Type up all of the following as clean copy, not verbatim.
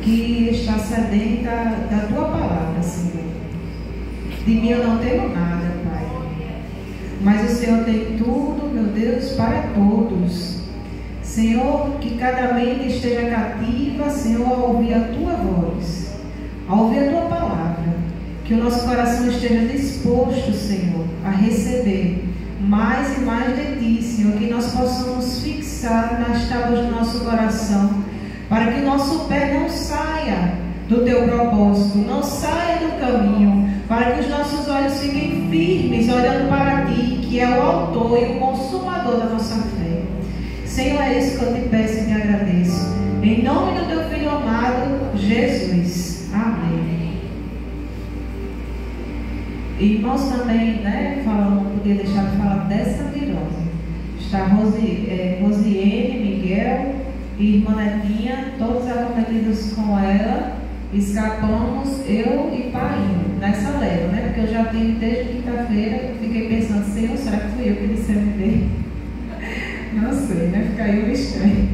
que está sedenta da tua palavra, Senhor. De mim eu não tenho nada, Pai, mas o Senhor tem tudo, meu Deus, para todos. Senhor, que cada mente esteja cativa, Senhor, a ouvir a tua voz, a ouvir a tua palavra. Que o nosso coração esteja disposto, Senhor, a receber mais e mais de ti, Senhor. Que nós possamos fixar nas tábuas do nosso coração, para que o nosso pé não saia do teu propósito, não saia do caminho, para que os nossos olhos fiquem firmes, olhando para ti, que é o autor e o consumador da nossa fé. Senhor, é isso que eu te peço e te agradeço. Em nome do teu Filho amado, Jesus. Amém. Irmãos, também, né, não podia deixar de falar dessa virose. Está Rosiane, Miguel e irmã Netinha, todos acometidos com ela. Escapamos eu e Painho nessa leva, né? Porque eu já tenho desde quinta-feira, fiquei pensando, Senhor, será que fui eu que disse MD? Não sei, né? Fica aí um mistério.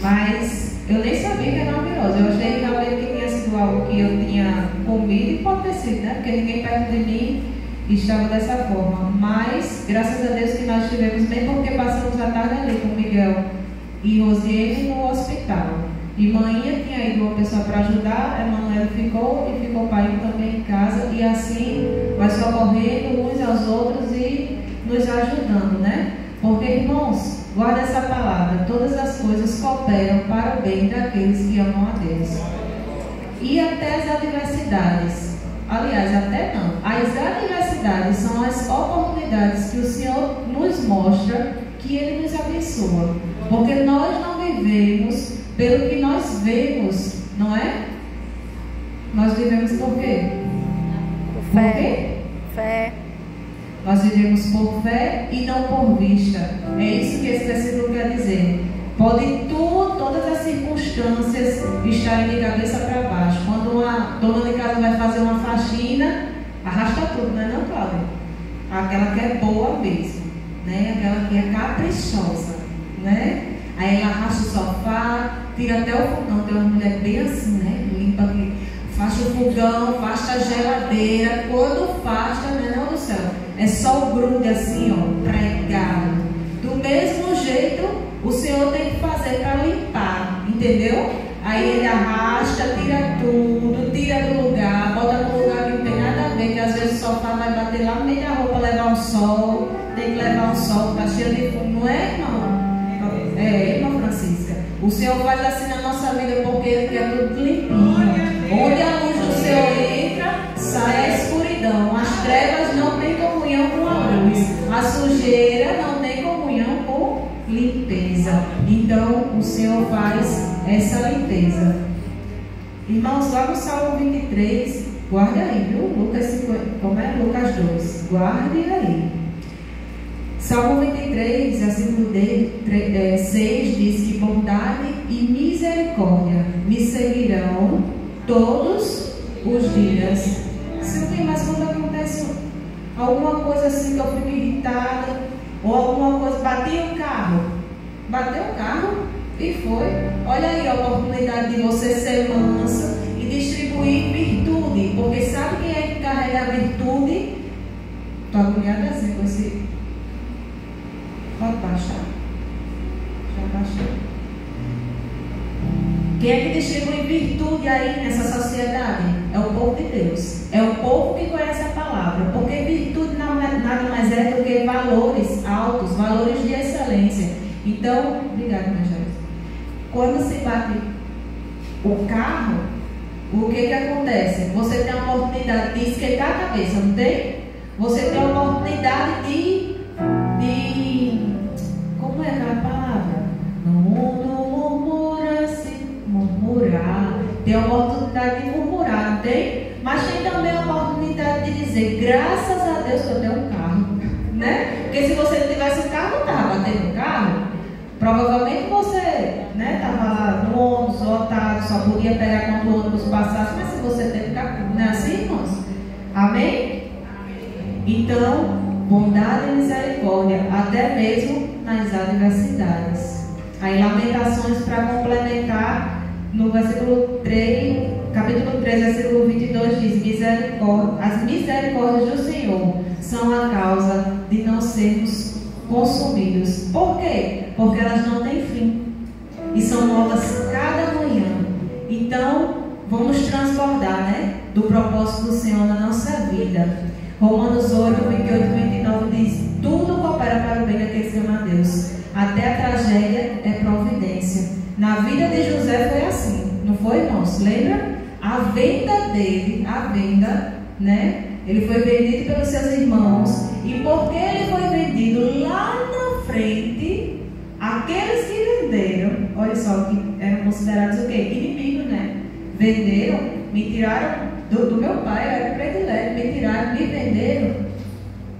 Mas eu nem sabia que era uma virose. Eu achei realmente que tinha sido algo que eu tinha comido e pode ter sido, né? Porque ninguém perto de mim estava dessa forma. Mas, graças a Deus que nós estivemos bem, porque passamos a tarde ali com Miguel e Rosiane no hospital. E Maninha tinha ido uma pessoa para ajudar, a Emanuela ficou e ficou o pai também em casa. E assim vai socorrendo uns aos outros e nos ajudando, né? Porque, irmãos, guarda essa palavra: todas as coisas cooperam para o bem daqueles que amam a Deus. E até as adversidades, aliás, até não, as adversidades são as oportunidades que o Senhor nos mostra, que Ele nos abençoa. Porque nós não vivemos pelo que nós vemos, não é? Nós vivemos por quê? Por quê? Fé. Nós vivemos por fé e não por vista. É isso que esse versículo quer dizer. Pode todas as circunstâncias estarem de cabeça para baixo. Quando uma dona de casa vai fazer uma faxina, arrasta tudo, não é não, Cláudia? Aquela que é boa mesmo, né? Aquela que é caprichosa, né? Aí ela arrasta o sofá, tira até o fogão. Tem uma mulher bem assim, né? Limpa aqui. Faça o fogão, faça a geladeira. Quando faça, meu Deus do céu, é só o grude assim, ó, pregado. Do mesmo jeito, o Senhor tem que fazer para limpar, entendeu? Aí ele arrasta, tira tudo, tira do lugar, bota no lugar que não tem nada a ver, que às vezes o sofá vai bater lá no meio da roupa, levar um sol, tem que levar um sol, tá cheio de fumo, não é, irmão? É, irmã Francisca. O Senhor faz assim na nossa vida porque Ele quer tudo limpinho. Onde a luz do Senhor entra, sai a escuridão. As trevas não têm comunhão com a luz. A sujeira não tem comunhão com limpeza. Então o Senhor faz essa limpeza. Irmãos, lá no Salmo 23, guarde aí, viu? Lucas 2. Guarde aí. Salmo 23, versículo 6 diz que bondade e misericórdia me seguirão todos os dias. Se tem mais quando acontece alguma coisa assim que eu fico irritada, ou alguma coisa, bateu o carro e foi. Olha aí a oportunidade de você ser mansa e distribuir virtude, porque sabe quem é que carrega a virtude? Estou agoniada assim com esse. Pode baixar. Já baixou. Quem é que distribui virtude aí nessa sociedade? É o povo de Deus. É o povo que conhece a palavra. Porque virtude nada mais é do que valores altos, valores de excelência. Então, obrigada, minha gente. Quando se bate o carro, o que acontece? Você tem a oportunidade de esquentar a cabeça, não tem? Você tem a oportunidade de como é aquela palavra? Não murmurar. Tem a oportunidade de murmurar, não tem? Mas tem também a oportunidade de dizer, graças a Deus que eu tenho um carro, né? Porque se você não tivesse um carro, não estava batendo um carro. Provavelmente você, né, estava lá no ônibus lotado, só podia pegar quando o ônibus passasse. Mas se você tem um carro, não é assim, irmãos? Amém? Então, bondade e misericórdia, até mesmo nas adversidades. Aí, Lamentações, para complementar, no versículo 3, capítulo 3, versículo 22 diz: as misericórdias do Senhor são a causa de não sermos consumidos. Por quê? Porque elas não têm fim e são novas cada manhã. Então vamos transbordar, né, do propósito do Senhor na nossa vida. Romanos 8, 28 e 29 diz: tudo coopera para o bem daqueles que amam a Deus. Até a tragédia é providência. Na vida de José foi assim, não foi, irmãos? Lembra? A venda dele, né? Ele foi vendido pelos seus irmãos. E porque ele foi vendido lá na frente, aqueles que venderam, olha só, que eram considerados o quê? Inimigos, né? Venderam, me tiraram do meu pai, eu era predileto, me tiraram, me venderam.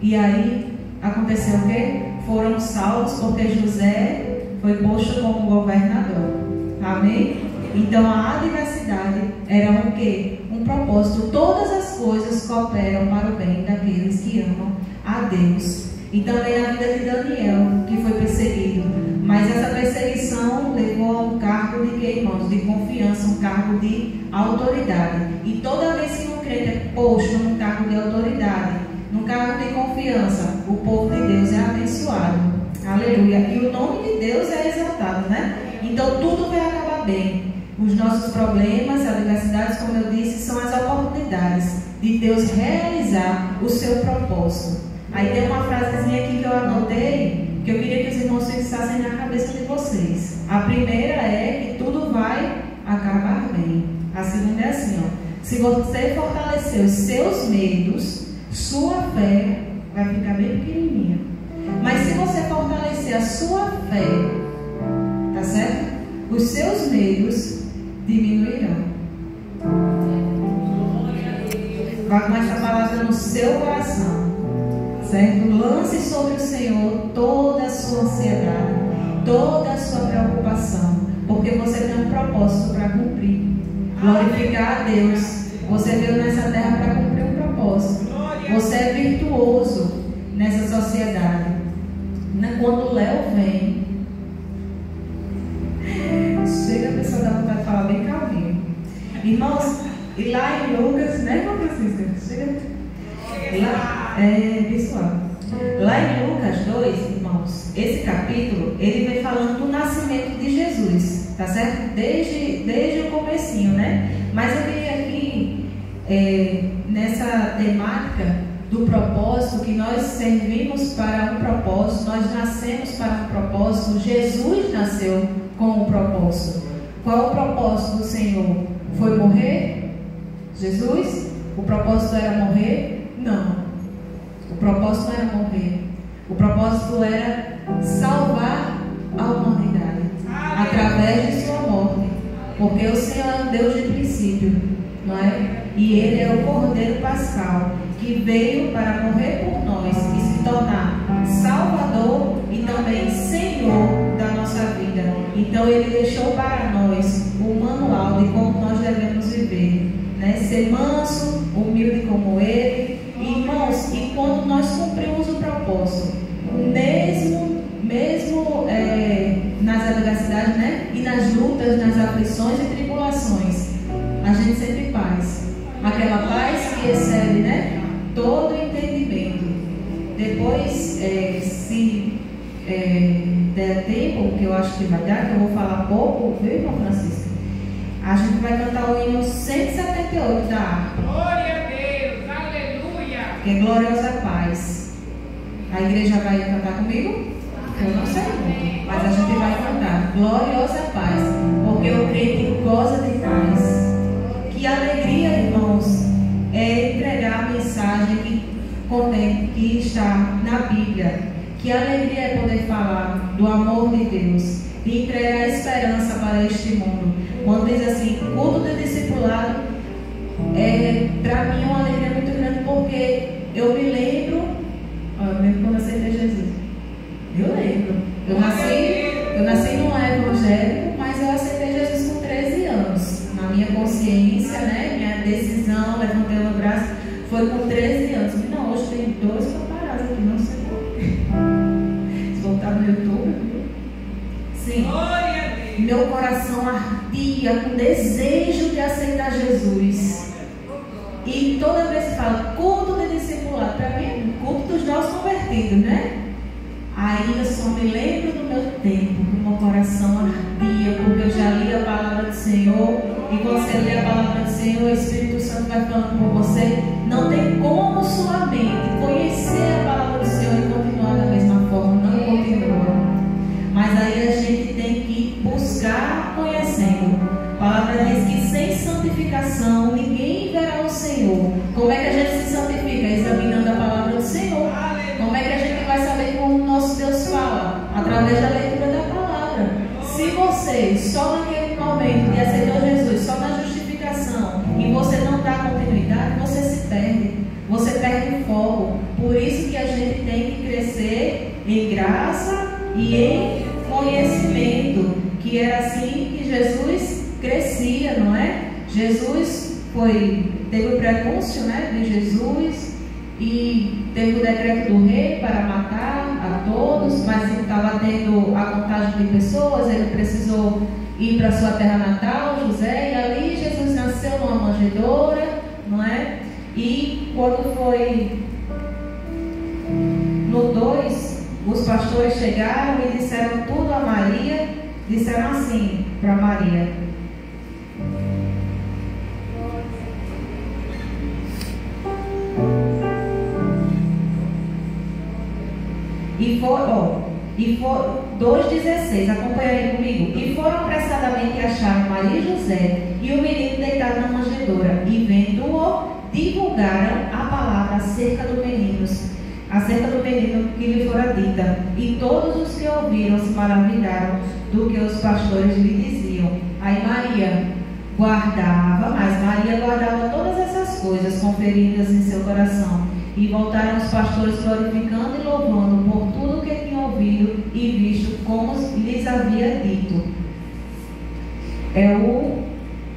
E aí aconteceu o quê? Foram salvos porque José foi posto como governador. Amém? Então a adversidade era o quê? Um propósito. Todas as coisas cooperam para o bem daqueles que amam a Deus. E também na vida de Daniel, que foi perseguido. Mas essa perseguição levou a um cargo de quê, irmãos? De confiança, um cargo de autoridade. E toda vez que um crente é posto num cargo de autoridade, num cargo de confiança, o povo de Deus é abençoado. Aleluia. E o nome de Deus é exaltado, né? Então tudo vai acabar bem. Os nossos problemas, adversidades, como eu disse, são as oportunidades de Deus realizar o seu propósito. Aí tem uma frasezinha aqui que eu anotei, que eu queria que os irmãos fixassem na cabeça de vocês. A primeira é que tudo vai acabar bem. A segunda é assim, ó: se você fortalecer os seus medos, sua fé vai ficar bem pequenininha. Mas se você fortalecer a sua fé, tá certo? Os seus medos diminuirão. Vai com essa palavra no seu coração, certo? Lance sobre o Senhor toda a sua ansiedade, toda a sua preocupação, porque você tem um propósito para cumprir. Glorificar a Deus. Você veio nessa terra para cumprir um propósito. Você é virtuoso nessa sociedade. Quando o Léo vem, chega a pessoa dá vontade de falar bem calminho. Irmãos, e lá em Lucas, né, irmão Francisco? Chega. Lá em Lucas 2, irmãos, esse capítulo, ele vem falando do nascimento de Jesus, tá certo? Desde o comecinho, né? Mas eu queria aqui, nessa temática do propósito, que nós servimos para um propósito, nós nascemos para um propósito, Jesus nasceu com um propósito. Qual o propósito do Senhor? Foi morrer? Jesus? O propósito era morrer? Não. O propósito não era morrer. O propósito era salvar a humanidade através de sua morte. Porque o Senhor é um Deus de princípio, não é? E Ele é o Cordeiro Pascal, que veio para morrer por nós e se tornar Salvador e também Senhor da nossa vida. Então Ele deixou para nós o manual de como nós devemos viver, né? Ser manso, humilde como Ele. E, irmãos, e quando nós cumprimos o propósito, mesmo nas adversidades, né? E nas lutas, nas aflições e tribulações, a gente sempre paz. Aquela paz que excede, né, todo entendimento. Depois, se der tempo, que eu acho que vai dar, que eu vou falar pouco, viu, irmão Francisco? A gente vai cantar o hino 178 da harpa. Glória a Deus, aleluia! Que é Gloriosa Paz. A igreja vai cantar comigo? Eu não sei muito, mas a gente vai cantar Gloriosa Paz, porque o crente goza de paz. Que alegria, irmãos, é entregar a mensagem que está na Bíblia. Que alegria é poder falar do amor de Deus, de entregar a esperança para este mundo. Quando diz assim, culto de discipulado, para mim é uma alegria muito grande, porque eu me lembro, mesmo quando eu aceitei Jesus, eu lembro, eu nasci num lar evangélico, mas eu aceitei Jesus com 13 anos. Na minha consciência, né, minha decisão, levantei o braço, foi com 13 anos. Não, hoje tem 2 paparazzi aqui, não sei porquê. Se voltar no YouTube, sim. Meu coração ardia ardia com desejo de aceitar Jesus. E toda vez que fala culto de discipulado, para mim é culto dos nossos convertidos, né? Aí eu só me lembro do meu tempo, que meu coração ardia, porque eu já li a palavra do Senhor. E quando você lê a palavra do Senhor, o Espírito Santo vai falando com você. Não tem como sua mente conhecer a palavra do Senhor e continuar da mesma forma. Não continua. Mas aí a gente tem que buscar conhecendo. A palavra diz que sem santificação ninguém verá o Senhor. Como é que a gente se santifica? Examinando a palavra do Senhor. Como é que a gente vai saber como o nosso Deus fala? Através da leitura da palavra. Se você, só naquele momento que aceitou Jesus, só na justificação, e você não dá continuidade, você se perde. Você perde o foco. Por isso que a gente tem que crescer em graça e em conhecimento. Que era assim que Jesus crescia, não é? Jesus teve o prenúncio, né, de Jesus. E teve o decreto do rei para matar a todos, mas ele estava tendo a contagem de pessoas, ele precisou ir para sua terra natal, José, e ali Jesus nasceu numa manjedoura, não é? E quando foi no 2, os pastores chegaram e disseram tudo a Maria, disseram assim para Maria: E foram 2,16, acompanha aí comigo. E foram apressadamente achar Maria e José e o menino deitado na manjedoura, e vendo-o, divulgaram a palavra acerca do menino que lhe fora dita. E todos os que ouviram se maravilharam do que os pastores lhe diziam. Aí Maria guardava todas essas coisas conferidas em seu coração. E voltaram os pastores glorificando e louvando por tudo que tinham ouvido e visto, como lhes havia dito. É o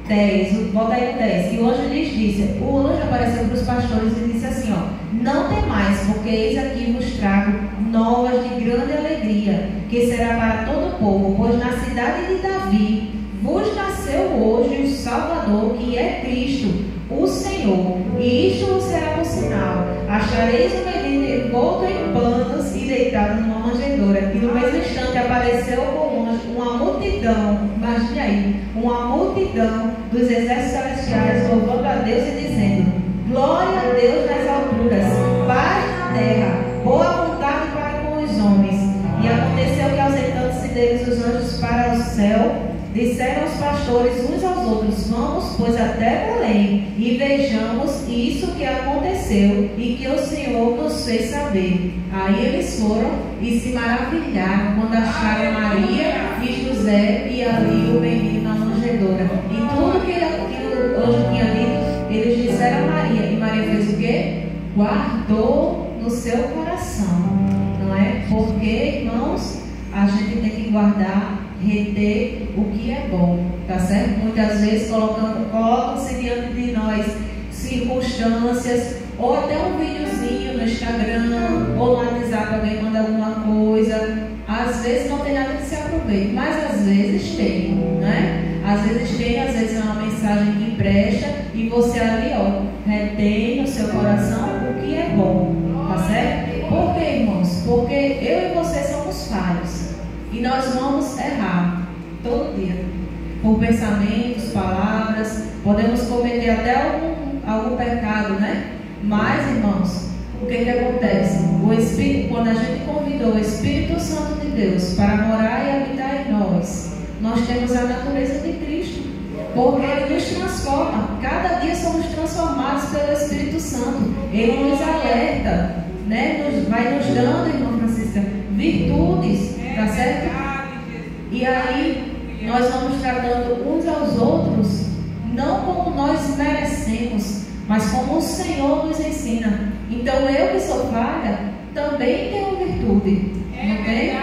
10, volta aí o 10. E o anjo lhes disse, o anjo apareceu para os pastores e disse assim, não temais, porque eis aqui vos trago novas de grande alegria, que será para todo o povo, pois na cidade de Davi vos nasceu hoje o Salvador, que é Cristo, o Senhor. E isto vos será por sinal: achareis o menino envolto em panos e deitado numa manjedoura. E no mesmo instante apareceu com o anjo uma multidão, imagine aí, uma multidão dos exércitos celestiais, louvando a Deus e dizendo: glória a Deus nas alturas, paz na terra, boa vontade para com os homens. E aconteceu que, ausentando-se deles os anjos para o céu, disseram os pastores uns aos outros: vamos, pois, até Belém, e vejamos isso que aconteceu e que o Senhor nos fez saber. Aí eles foram e se maravilharam quando acharam Maria e José e ali o menino na manjedoura. E tudo que o anjo tinha dito, eles disseram a Maria. E Maria fez o quê? Guardou no seu coração, não é? Porque, irmãos, a gente tem que guardar, reter o que é bom, tá certo? Muitas vezes colocam-se diante de nós circunstâncias, ou até um videozinho no Instagram, ou no WhatsApp, alguém manda alguma coisa. Às vezes não tem nada que se aproveite, mas às vezes tem, né? Às vezes é uma mensagem que presta e você ali, retém no seu coração o que é bom, tá certo? Por quê, irmãos? Porque eu e você somos falhos. E nós vamos errar todo dia, por pensamentos, palavras, podemos cometer até algum pecado, né? Mas, irmãos, o que acontece? O Espírito, quando a gente convidou o Espírito Santo de Deus para morar e habitar em nós temos a natureza de Cristo, porque Ele nos transforma. Cada dia somos transformados pelo Espírito Santo. Ele nos alerta, né? Vai nos dando, irmã Francisca, virtudes, tá certo? E aí nós vamos tratando uns aos outros não como nós merecemos, mas como o Senhor nos ensina. Então eu que sou falha também tenho virtude, não tem?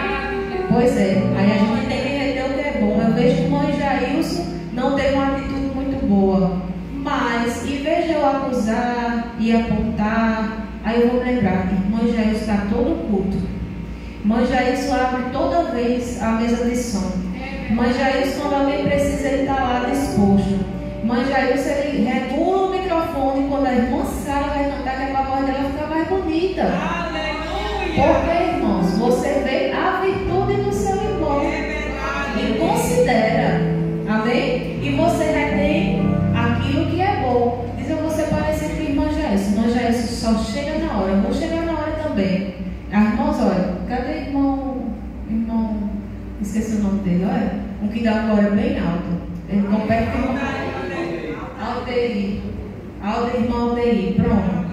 Pois é, aí a gente tem que reter o que é bom. Eu vejo que o irmão Jailson não tem uma atitude muito boa, mas em vez de eu acusar e apontar, aí eu vou lembrar que irmão Jailson está todo culto. Irmão Jailson abre toda vez a mesa de som. Irmão Jailson, quando alguém precisa, ele está lá Mãe Jailson, ele regula o microfone quando a irmã Sara vai cantar, que é para a voz dela ficar mais bonita. Aleluia! Porque, irmãos, você vê a virtude do seu irmão e considera, amém? E você retém aquilo que é bom. Diz, eu vou ser parecido com a irmã Jailson. Irmã Jailson só chega na hora, eu vou chegar na hora também. As irmãs, olha, cadê irmão, esqueci o nome dele, olha, um que dá uma hora bem alto. Ele compete com irmão Aldeir. Irmão Aldeir, pronto.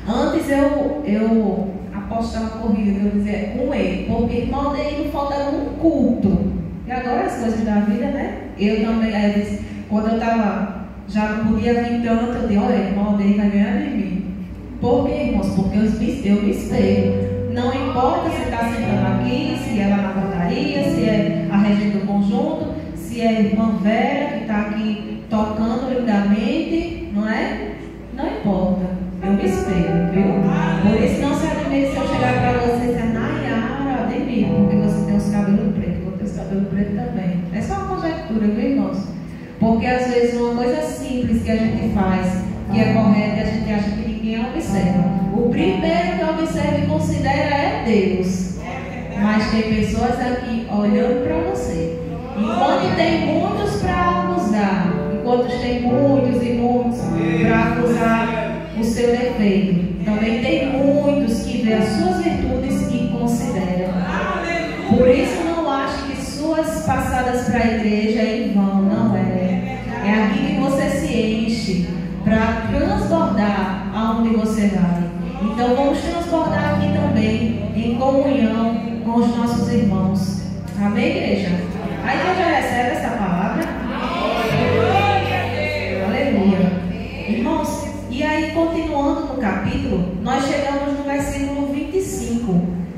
Antes eu apostava corrida, que eu dizia com ele, porque irmão Aldeir não faltava um culto. E agora as coisas da vida, né? Eu também, aí eu disse, quando eu estava, já não podia vir tanto, eu disse, olha, irmão Aldeir vai ganhar de mim. Por quê, irmãos? Porque eu me espelho. Não importa se está sentando aqui, se é lá na portaria, se é a regente do conjunto, se é a irmã Vera que está aqui tocando lindamente, não é? Não importa. Eu me espelho, viu? Por isso não se admire se eu chegar para você e dizer, Nayara, admiro, porque você tem os cabelos pretos, eu tenho os cabelos pretos também. É só uma conjectura, viu, irmãos? Porque às vezes uma coisa simples que a gente faz, que é correta, e a gente acha que ninguém observa. O primeiro que observa e considera é Deus. Mas tem pessoas aqui olhando para você. Enquanto tem muitos para acusar, enquanto tem muitos e muitos para acusar o seu defeito, também tem muitos que vê as suas virtudes e consideram. Por isso não ache que suas passadas para a igreja é em vão, não é. É aqui que você se enche para transbordar aonde você vai. Então vamos transbordar aqui também em comunhão com os nossos irmãos. Amém, igreja? A igreja recebe essa palavra? Aleluia. Irmãos, e aí continuando no capítulo, nós chegamos no versículo 25,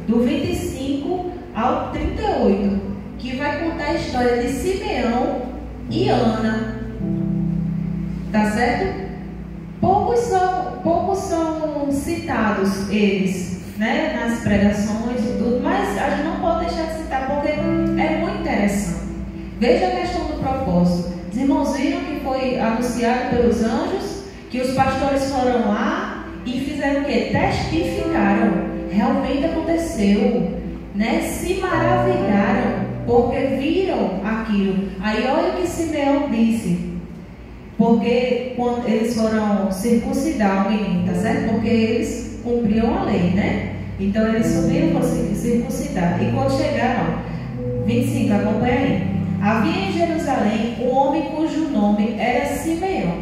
do 25 ao 38, que vai contar a história de Simeão e Ana. Tá certo? Poucos são citados eles, né, nas pregações e tudo, mas a gente não pode deixar de citar porque é muito interessante. Veja a questão do propósito. Os irmãos viram que foi anunciado pelos anjos, que os pastores foram lá e fizeram o quê? Testificaram. Realmente aconteceu, né? Se maravilharam porque viram aquilo. Aí olha o que Simeão disse. Porque quando eles foram circuncidar o menino, tá certo? Porque eles cumpriam a lei, né? Então eles subiram para circuncidar. E quando chegaram, 25, acompanha aí. Havia em Jerusalém um homem cujo nome era Simeão.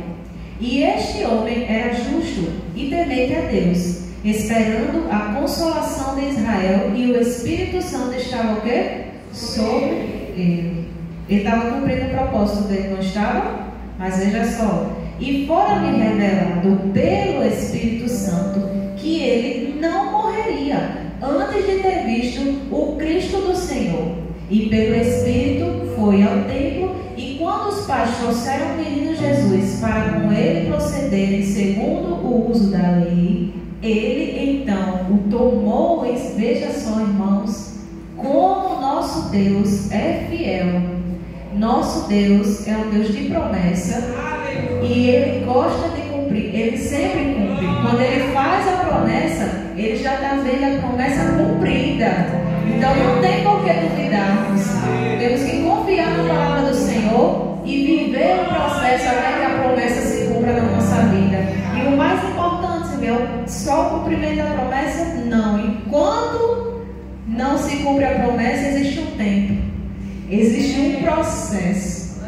E este homem era justo e temente a Deus, esperando a consolação de Israel, e o Espírito Santo estava o quê? Sobre ele. Ele estava cumprindo o propósito dele, não estava? Mas veja só, e fora-lhe revelado pelo Espírito Santo que ele não morreria antes de ter visto o Cristo do Senhor. E pelo Espírito foi ao templo, e quando os pais trouxeram o menino Jesus para com ele procederem segundo o uso da lei, ele então o tomou. Veja só, irmãos, como nosso Deus é fiel. Nosso Deus é um Deus de promessa e Ele gosta de cumprir, Ele sempre cumpre. Quando Ele faz a promessa, Ele já está vendo a promessa cumprida. Então não tem por que duvidarmos. Temos que confiar na palavra do Senhor e viver o processo até que a promessa se cumpra na nossa vida. E o mais importante, meu, só o cumprimento da promessa? Não. Enquanto não se cumpre a promessa, existe um tempo. Existe um processo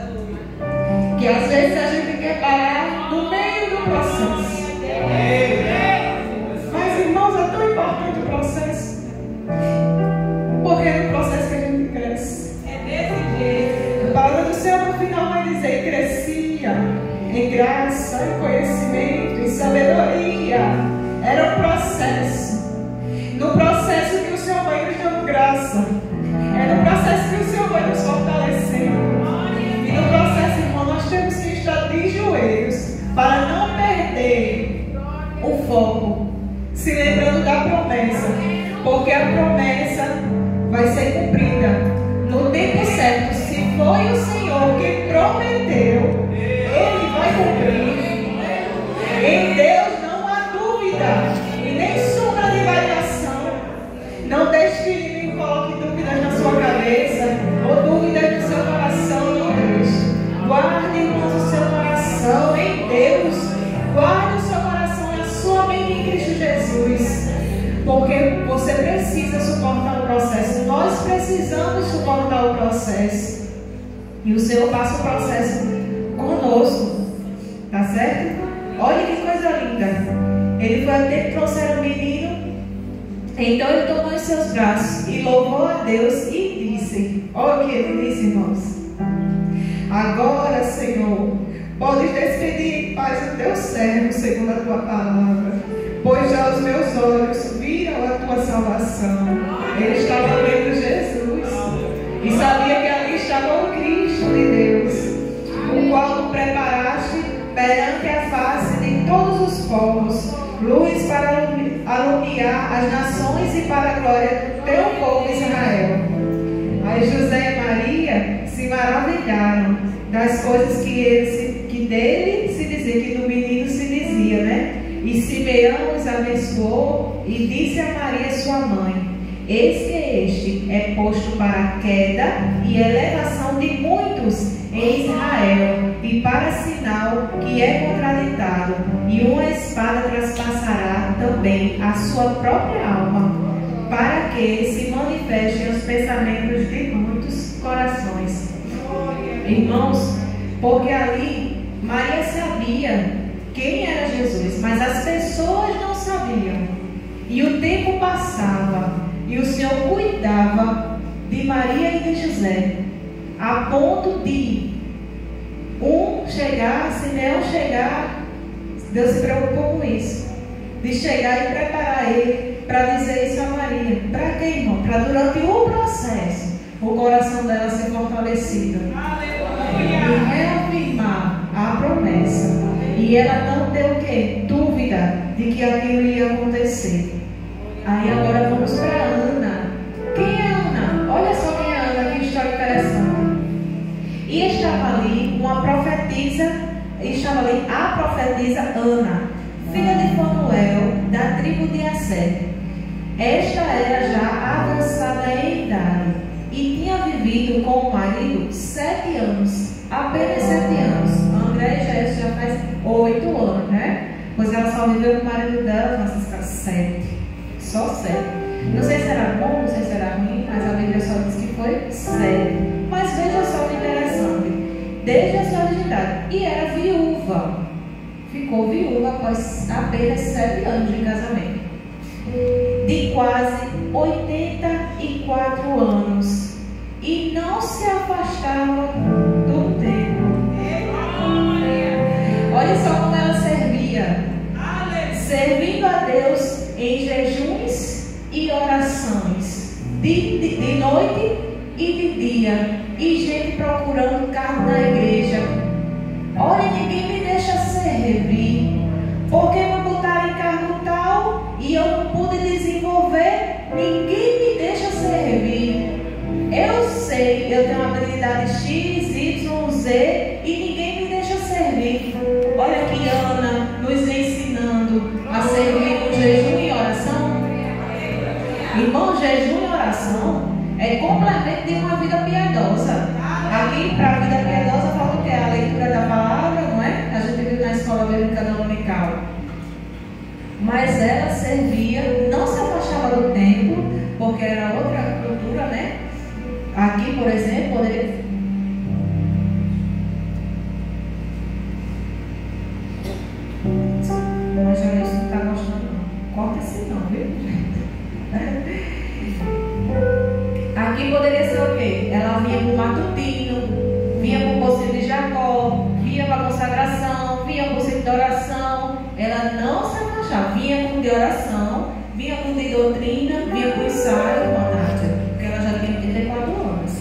que às vezes a gente quer parar no meio do processo. Mas, irmãos, é tão importante o processo, porque é no processo que a gente cresce. É desse jeito. A palavra do Senhor no final vai dizer: crescia em graça, em conhecimento, em sabedoria. Era um processo. No processo que o Senhor vai nos dando graça. É no processo que o Senhor vai nos fortalecendo. E no processo, irmão, nós temos que estar de joelhos para não perder o foco, se lembrando da promessa, porque a promessa vai ser cumprida no tempo certo. Se foi o Senhor que prometeu, Porque você precisa suportar o processo. Nós precisamos suportar o processo. E o Senhor passa o processo conosco. Tá certo? Olha que coisa linda. Ele foi até que trouxeram o menino. Então ele tomou em seus braços e louvou a Deus e disse: olha o que ele disse, irmãos. Agora, Senhor, podes despedir em paz o teu servo segundo a tua palavra, pois já os meus olhos viram a tua salvação. Ele estava vendo Jesus e sabia que ali estava o Cristo de Deus, o qual tu preparaste perante a face de todos os povos, luz para alumiar as nações e para a glória do teu povo Israel. Aí José e Maria se maravilharam das coisas que dele se dizia, que do menino se dizia, né? E Simeão os abençoou e disse a Maria sua mãe: eis que este é posto para a queda e elevação de muitos em Israel, e para sinal que é contraditado, e uma espada traspassará também a sua própria alma, para que se manifestem os pensamentos de muitos corações. Irmãos, porque ali Maria sabia quem era Jesus, mas as pessoas não sabiam. E o tempo passava e o Senhor cuidava de Maria e de José, a ponto de Simeão chegar, Deus se preocupou com isso, de chegar e preparar ele para dizer isso a Maria. Para quê, irmão? Para durante o processo o coração dela ser fortalecido e reafirmar a promessa. E ela não deu o quê? Dúvida de que aquilo ia acontecer. Aí agora vamos para Ana. Quem é Ana? Olha só quem é Ana, que história interessante. E estava ali uma profetisa, a profetisa Ana, filha de Fanuel, da tribo de Asser. Esta era já avançada em idade e tinha vivido com o marido 7 anos, apenas 7 anos. André já faz 8 anos, né? Pois ela só viveu com o marido dela, Francisca, 7. Só 7. Não sei se era bom, não sei se era ruim, mas a Bíblia só diz que foi 7. Mas veja só que interessante. Desde a sua idade. E era viúva. Ficou viúva após apenas 7 anos de casamento. De quase 84 anos. E não se afastava do templo. Olha só como ela servia. Servindo a Deus em jejuns e orações, de noite e de dia, e gente procurando cargo na igreja. Olha, ninguém me deixa servir, porque me botaram em cargo tal e eu não pude desenvolver. Ninguém me deixa servir. Eu sei, eu tenho uma habilidade X, Y, Z e ninguém me deixa servir. Olha aqui Ana nos ensinando a servir com jejum e oração. Irmão, jejum e oração é complemento de uma vida piedosa. Aqui, para a vida piedosa, fala o que? A leitura da palavra, não é? A gente viu na escola bíblica dominical. Mas ela servia, não se afastava do templo, porque era outra cultura, né? Aqui, por exemplo, poderia... Mas já isso não está gostando, não. Corta assim não, viu? Aqui poderia ser o quê? Ela vinha para o matutino, vinha para o conselho de Jacó, vinha para a consagração, vinha para o centro de oração. Ela não se afastava, vinha com de oração, vinha com de doutrina, vinha com ensaio, porque ela já tinha 34 anos.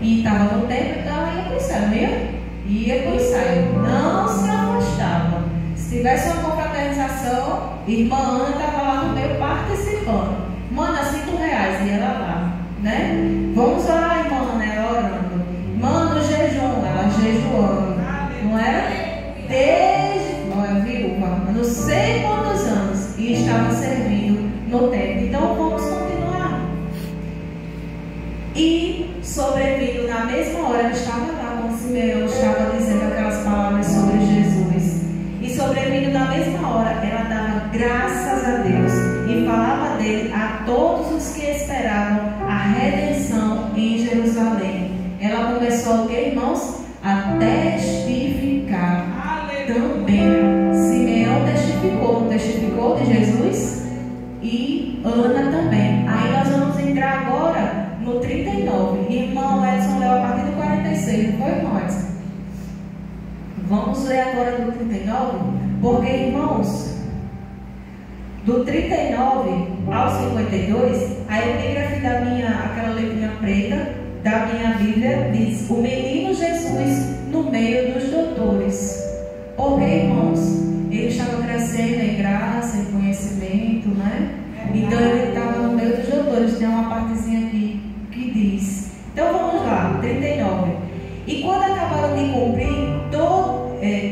E estava no tempo, então ela ia para o ensaio, viu? Ia para o ensaio, não se afastava. Se tivesse uma confraternização, irmã Ana estava lá no meio participando. Manda R$5 e ela lá, né? Vamos orar, irmã Ana, ela orando. Manda o jejum, ela jejuando. Não era? Desde, olha, viúva, não sei quantos anos, e estava servindo no templo. Então vamos continuar. E sobrevindo na mesma hora, ela estava lá com Simeão, estava dizendo aquelas palavras sobre Jesus. E sobrevindo na mesma hora, ela dava graças a Deus e falava dele também. Simeão testificou, não testificou de Jesus? E Ana também. Aí nós vamos entrar agora no 39. Irmão Edson leu a partir do 46, não foi, irmão Edson? Vamos ler agora do 39, porque, irmãos, do 39 ao 52, a epígrafe da minha, aquela letrinha preta da minha Bíblia diz: o menino Jesus no meio dos doutores. Porque, irmãos, ele estava crescendo em graça, em conhecimento, né? Então ele estava no meio dos doutores. Tem uma partezinha aqui que diz. Então vamos lá, 39. E quando acabaram de cumprir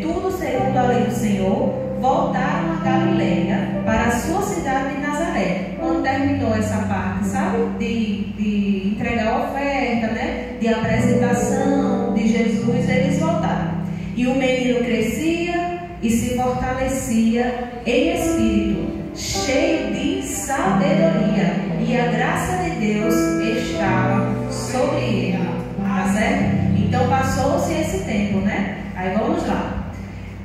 tudo segundo a lei do Senhor, voltaram a Galileia, para a sua cidade de Nazaré. Quando terminou essa parte, sabe? De entregar a oferta, né? De apresentação de Jesus, eles voltaram. E o menino crescia e se fortalecia em espírito, cheio de sabedoria, e a graça de Deus estava sobre ele. Tá certo? Então passou-se esse tempo, né? Aí vamos lá.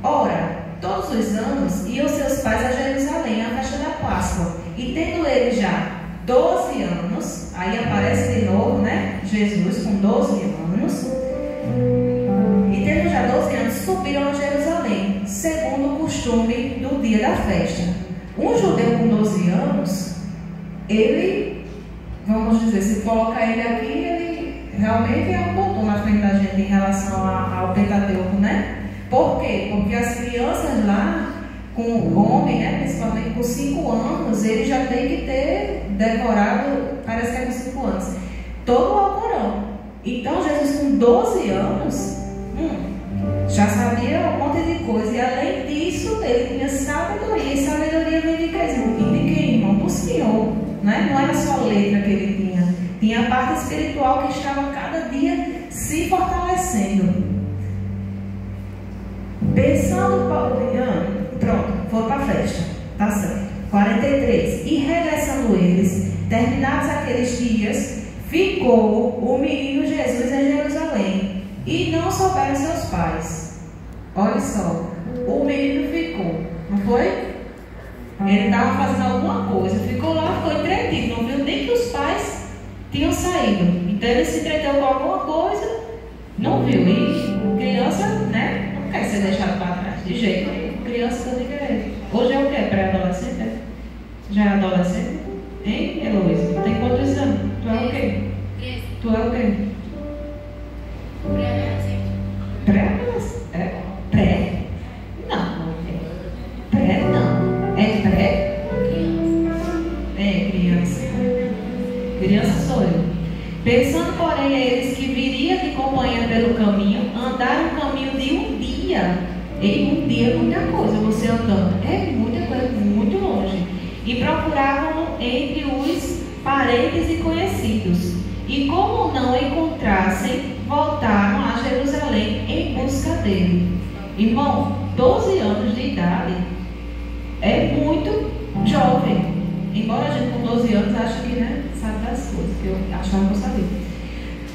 Ora, todos os anos iam seus pais a Jerusalém à festa da Páscoa. E tendo ele já 12 anos, aí aparece de novo, né? Jesus com 12 anos. E tendo já 12 anos, subiram a Jerusalém, segundo o costume do dia da festa. Um judeu com 12 anos, ele, vamos dizer, se colocar ele aqui, ele realmente é um doutor na frente da gente em relação ao Pentateuco, né? Por quê? Porque as crianças lá, com o homem, né, principalmente com 5 anos, ele já tem que ter decorado, parece que é com 5 anos, todo o Alcorão. Então Jesus com 12 anos já sabia um monte de coisa. E além disso, ele tinha sabedoria. E sabedoria vem de quem, irmão? Do Senhor, né? Não era só letra que ele tinha. Tinha a parte espiritual que estava cada dia se fortalecendo. Pensando pronto, foi para a festa, tá certo. 43. E regressando eles, terminados aqueles dias, ficou o menino Jesus em Jerusalém, e não souberam seus pais. Olha só, o menino ficou, não foi? Ele estava fazendo alguma coisa, ficou lá, ficou entretido, não viu nem que os pais tinham saído. Então ele se entreteu com alguma coisa, não viu. E criança, né? Não quer ser deixado para trás, de jeito nenhum. Criança que eu digo é. Hoje é o quê? Pré-adolescente? É? Já é adolescente? Hein, Heloísa? Tem quantos anos? Tu é o quê? Tu é o quê? Pré-adolescente. É? Pré? Não. Pré não. É pré? É criança. Criança sou eu. Pensando, porém, a eles que viria de companhia pelo caminho, andaram um caminho de um dia. E um dia é muita coisa, você andando. É muita coisa, muito longe. E procuravam entre os parentes e conhecidos. E como não encontrassem, voltaram a Jerusalém em busca dele. Irmão, 12 anos de idade é muito jovem. Embora a gente com 12 anos ache que, né, sabe das coisas, que eu achava que eu sabia.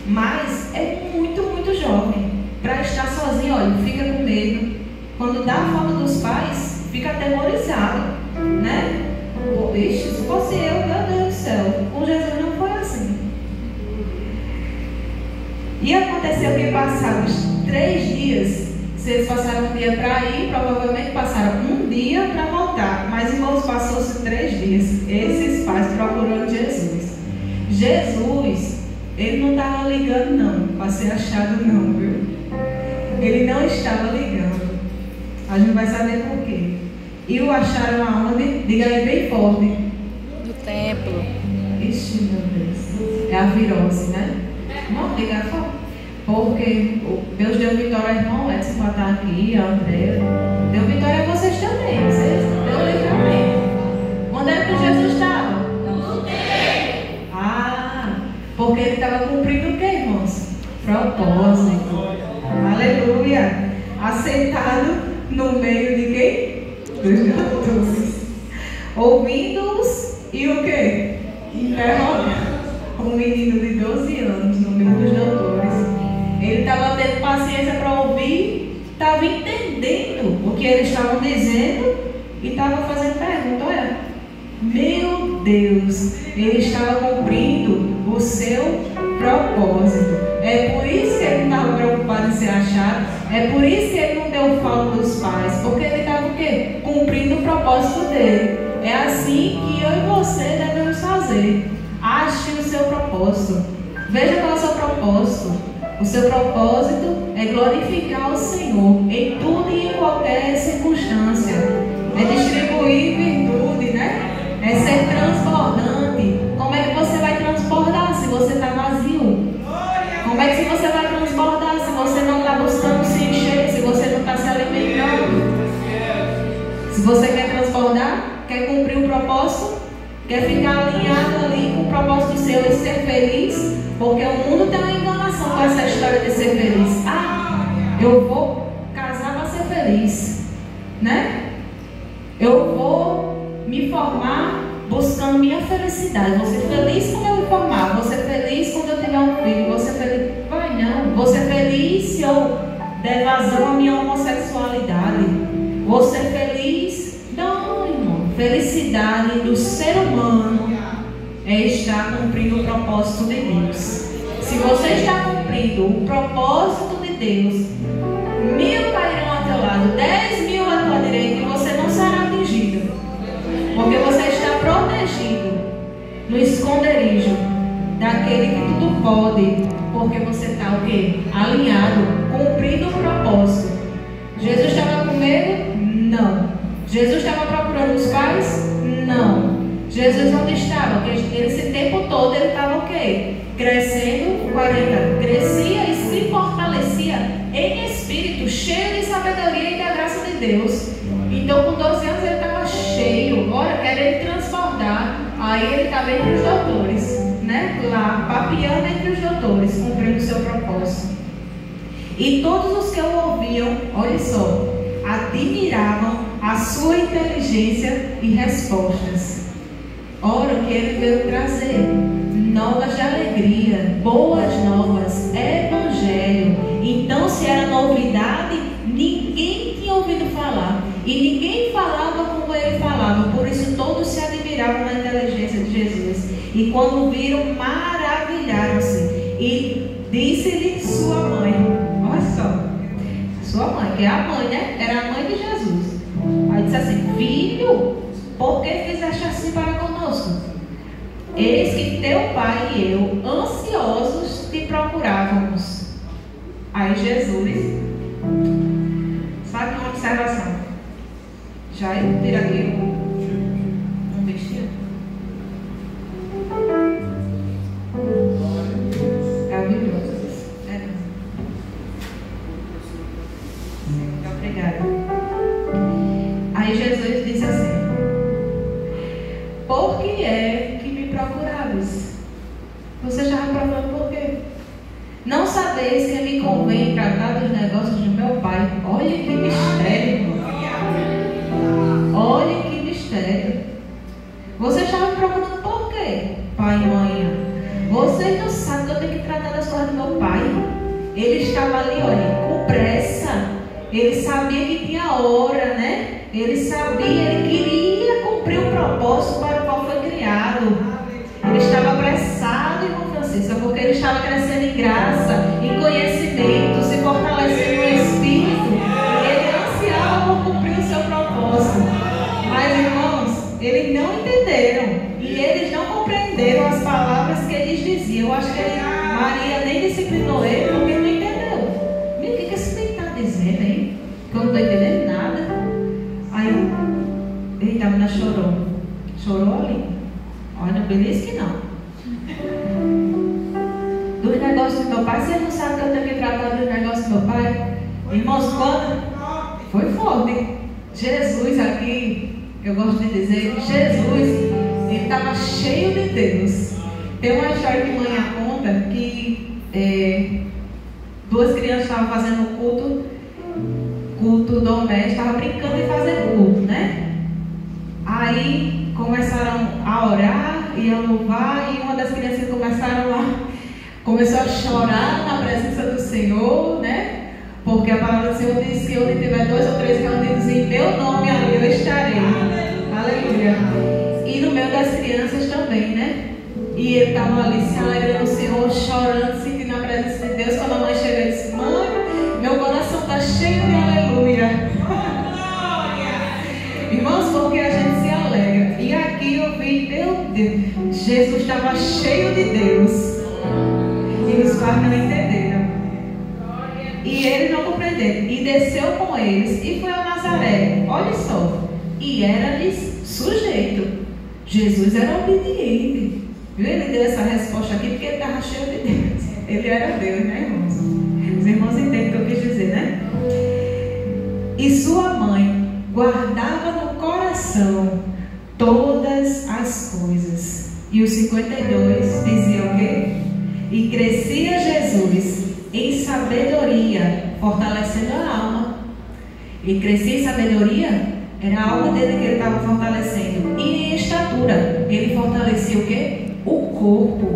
Mas é muito, muito jovem. Para estar sozinho, olha, fica com medo. Quando dá a falta dos pais, fica atemorizado, né? Ixi, se fosse eu, meu Deus do céu, com Jesus não foi assim. E aconteceu que passados 3 dias, se eles passaram um dia para ir, provavelmente passaram um dia para voltar. Mas irmãos, passou-se 3 dias, esses pais procurando Jesus. Jesus, ele não estava ligando não, para ser achado não, viu? Ele não estava ligando. A gente vai saber por quê. E o acharam aonde? Diga aí bem forte. Do templo. Ixi, meu Deus. É a virose, né? Não, diga forte. Porque Deus deu vitória ao irmão Edson para estar aqui, a André. Deu vitória a vocês também. Vocês deu livramento. Onde era que Jesus estava? No templo. Ah, porque ele estava cumprindo o que, irmãos? Propósito. Aleluia. Assentado no meio de quem? Dos doutores. Ouvindo-os e o quê? Interrogando. Um menino de 12 anos no meio dos doutores. Ele estava tendo paciência para ouvir, estava entendendo o o que eles estavam dizendo e estava fazendo pergunta. Olha, meu Deus, ele estava cumprindo o seu propósito. É por isso que ele não estava preocupado em ser achado. É por isso que ele não deu falta dos pais, porque ele estava o quê? Cumprindo o propósito dele. É assim que eu e você devemos fazer. Ache o seu propósito. Veja qual é o seu propósito. O seu propósito é glorificar o Senhor em tudo e em qualquer circunstância. É distribuir virtude, né? É ser transbordante. Como é que você vai transbordar se você está vazio? Como é que você vai transbordar se você não está buscando se encher, se você não está se alimentando? Se você quer transbordar, quer cumprir o propósito, quer ficar alinhado ali com o propósito seu e ser feliz, porque o mundo tem uma enganação com essa história de ser feliz. Ah, eu vou casar para ser feliz, né? Eu vou me formar buscando minha felicidade. Vou ser feliz quando eu me formar, vou ser feliz quando eu tiver um filho, vou ser feliz. Vai não, vou ser feliz se eu der vazão à minha homossexualidade. Vou ser feliz. Não, irmão. Felicidade do ser humano é estar cumprindo o propósito de Deus. Se você está cumprindo o propósito de Deus, 1000 cairão ao teu lado, 10.000 à tua direita, e você não será atingido, porque você está protegido no esconderijo daquele que tudo pode, porque você está o quê? Alinhado, cumprindo o propósito. Jesus estava com medo? Não. Jesus estava procurando os pais? Não. Jesus onde estava? Porque esse tempo todo ele estava o quê? Crescendo, 40, crescia e se fortalecia em espírito, cheio de sabedoria e da graça de Deus. Então com 12 anos ele estava cheio, ora, querendo transbordar. Aí ele estava entre os doutores, né? Lá, papeando entre os doutores, cumprindo o seu propósito. E todos os que o ouviam, olha só, admiravam a sua inteligência e respostas. Ora, o que ele veio trazer? Novas de alegria, boas novas, evangelho. Então, se era novidade, ninguém tinha ouvido falar. E ninguém falava como ele falava. Por isso, todos se admiravam na inteligência de Jesus. E quando viram, maravilharam-se. E disse-lhe sua mãe. Olha só. Sua mãe, que é a mãe, né? Era a mãe de Jesus. Aí disse assim: filho, por que fizeste assim para conosco? Eis que teu pai e eu, ansiosos, te procurávamos. Aí Jesus, sabe uma observação? Já eu tiro aqui um vestido. Maravilhoso. Muito obrigada. Aí Jesus disse assim: por que é que me procuráveis? Você estava procurando por quê? Não sabeis que me convém tratar dos negócios do meu pai. Olha que mistério. Olha que mistério. Você estava me procurando por quê, pai e mãe? Vocês não sabem que eu tenho que tratar das coisas do meu pai. Ele estava ali, olha, com pressa. Ele sabia que tinha hora, né? Ele sabia, ele queria cumprir o propósito para o qual foi criado. Ele estava apressado, irmão Francisco, porque ele estava crescendo em graça, em conhecimento, se fortalecendo no Espírito. Ele ansiava por cumprir o seu propósito. Mas, irmãos, eles não entenderam. E eles não compreenderam as palavras que eles diziam. Eu acho que Maria nem disciplinou ele, porque ele não entendeu. O que esse menino está dizendo aí? Que eu não estou entendendo nada. Aí, ele estava na chorou. Chorou ali. Olha, não beleza que não. Dos negócios do meu pai, você não sabe que eu tenho que tratar dos negócios do meu pai? Irmãos, quando foi forte. Jesus aqui, eu gosto de dizer, Jesus, ele estava cheio de Deus. Tem uma história que mãe conta que duas crianças estavam fazendo culto doméstico, estavam brincando de fazer culto, né? Aí começaram a orar e a louvar, e uma das crianças começou a chorar na presença do Senhor, né? Porque a palavra do Senhor diz que onde tiver 2 ou 3 reunidos em meu nome, ali eu estarei. Aleluia. E no meio das crianças também, né? E ele estava ali se alegrando, o Senhor, chorando, sentindo a presença de Deus. Quando a mãe chegou e disse: mãe, meu coração está cheio de aleluia. Irmãos, porque a gente se alegra. E aqui eu vi, meu Deus, Jesus estava cheio de Deus. E os pais não entenderam. E eles não compreenderam. E desceu com eles e foi a Nazaré. Olha só. E era-lhes sujeito. Jesus era obediente. Viu? Ele deu essa resposta aqui porque ele estava cheio de Deus. Ele era Deus, né, irmãos? Os irmãos entendem o que eu quis dizer, né? E sua mãe guardava no coração todas as coisas. E os 52 diziam o quê? E crescia Jesus em sabedoria, fortalecendo a alma. E crescia em sabedoria, era a alma dele que ele estava fortalecendo. E em estatura, ele fortalecia o quê? O corpo.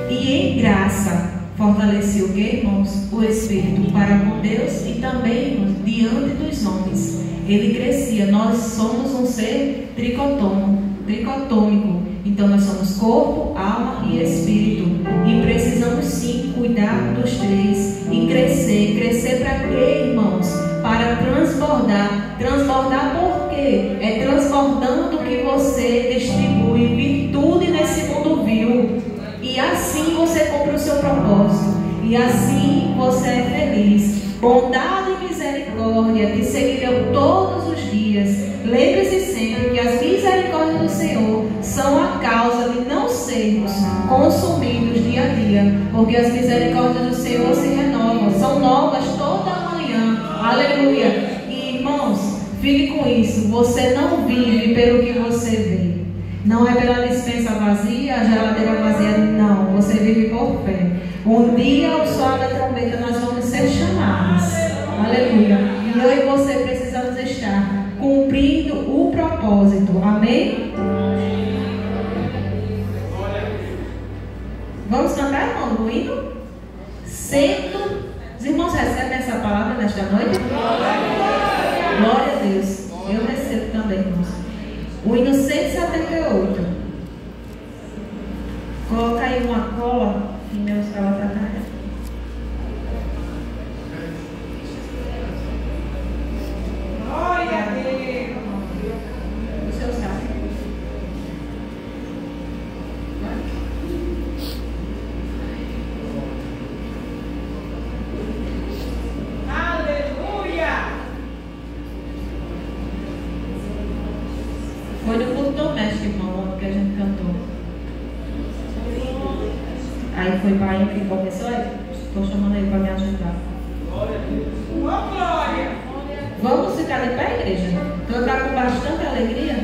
E em graça, fortalecia o quê, irmãos? O Espírito para com Deus e também, irmãos, diante dos homens. Ele crescia. Nós somos um ser tricotômico. Então nós somos corpo, alma e espírito. E precisamos sim cuidar dos 3 e crescer. Crescer para quê, irmãos? Para transbordar. Transbordar por quê? É transbordando o que você distribui virtude nesse mundo vil. E assim você cumpre o seu propósito. E assim você é feliz. Bondade e misericórdia te seguirão todos os dias. Lembre-se sempre que as misericórdias do Senhor são a causa de não sermos consumidos dia a dia. Porque as misericórdias do Senhor se renovam. São novas toda manhã. Aleluia. E irmãos, fique com isso. Você não vive pelo que você vê. Não é pela dispensa vazia, a geladeira vazia. Não. Você vive por fé. Um dia, ao soar da trombeta, nós vamos ser chamados. Aleluia. E eu e você precisamos estar cumprindo o propósito. Amém? Vamos cantar, irmão, o hino? Sento. Os irmãos recebem essa palavra nesta noite? Glória a Deus. Eu recebo também, irmãos. O hino 178. Coloca aí uma cola. E meus calas pra cá. Glória a Deus. O seu saco. Aleluia. Foi no culto doméstico, irmão, que a gente cantou. Aí foi pai que começou, estou chamando ele para me ajudar. Glória a Deus. Oh, glória. Vamos ficar de pé, igreja? Cantar com bastante alegria?